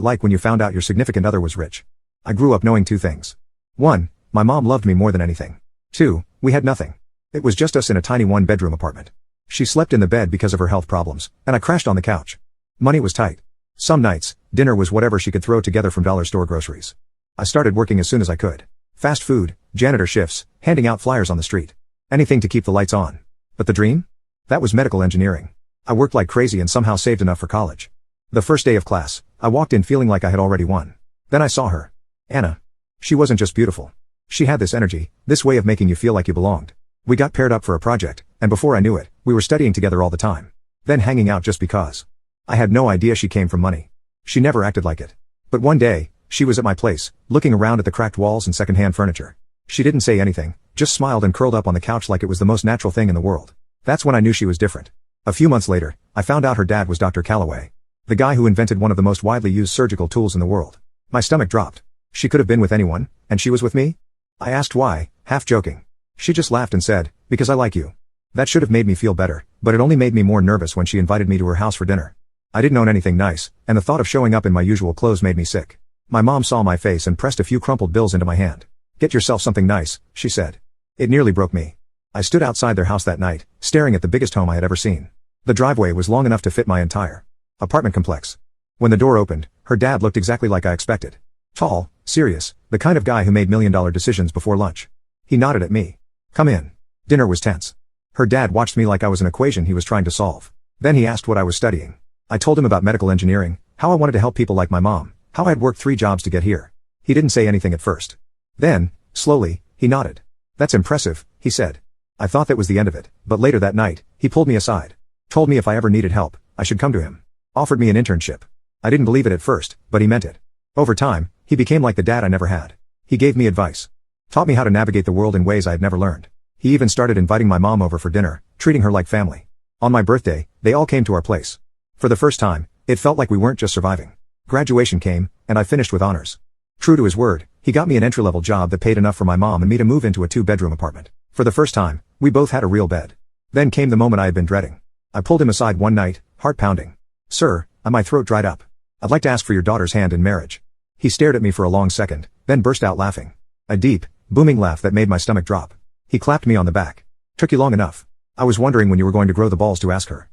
Like when you found out your significant other was rich. I grew up knowing two things. 1. My mom loved me more than anything. 2. We had nothing. It was just us in a tiny one-bedroom apartment. She slept in the bed because of her health problems, and I crashed on the couch. Money was tight. Some nights, dinner was whatever she could throw together from dollar store groceries. I started working as soon as I could. Fast food, janitor shifts, handing out flyers on the street. Anything to keep the lights on. But the dream? That was medical engineering. I worked like crazy and somehow saved enough for college. The first day of class, I walked in feeling like I had already won. Then I saw her. Anna. She wasn't just beautiful. She had this energy, this way of making you feel like you belonged. We got paired up for a project, and before I knew it, we were studying together all the time. Then hanging out just because. I had no idea she came from money. She never acted like it. But one day, she was at my place, looking around at the cracked walls and secondhand furniture. She didn't say anything, just smiled and curled up on the couch like it was the most natural thing in the world. That's when I knew she was different. A few months later, I found out her dad was Dr. Calloway. The guy who invented one of the most widely used surgical tools in the world. My stomach dropped. She could have been with anyone, and she was with me? I asked why, half joking. She just laughed and said, because I like you. That should have made me feel better, but it only made me more nervous when she invited me to her house for dinner. I didn't own anything nice, and the thought of showing up in my usual clothes made me sick. My mom saw my face and pressed a few crumpled bills into my hand. Get yourself something nice, she said. It nearly broke me. I stood outside their house that night, staring at the biggest home I had ever seen. The driveway was long enough to fit my entire apartment complex. When the door opened, her dad looked exactly like I expected. Tall, serious, the kind of guy who made million-dollar decisions before lunch. He nodded at me. Come in. Dinner was tense. Her dad watched me like I was an equation he was trying to solve. Then he asked what I was studying. I told him about medical engineering, how I wanted to help people like my mom, how I had worked 3 jobs to get here. He didn't say anything at first. Then, slowly, he nodded. That's impressive, he said. I thought that was the end of it, but later that night, he pulled me aside. Told me if I ever needed help, I should come to him. Offered me an internship. I didn't believe it at first, but he meant it. Over time, he became like the dad I never had. He gave me advice. Taught me how to navigate the world in ways I had never learned. He even started inviting my mom over for dinner, treating her like family. On my birthday, they all came to our place. For the first time, it felt like we weren't just surviving. Graduation came, and I finished with honors. True to his word, he got me an entry-level job that paid enough for my mom and me to move into a 2-bedroom apartment. For the first time, we both had a real bed. Then came the moment I had been dreading. I pulled him aside one night, heart pounding. Sir, my throat dried up. I'd like to ask for your daughter's hand in marriage. He stared at me for a long second, then burst out laughing. A deep, booming laugh that made my stomach drop. He clapped me on the back. Took you long enough. I was wondering when you were going to grow the balls to ask her.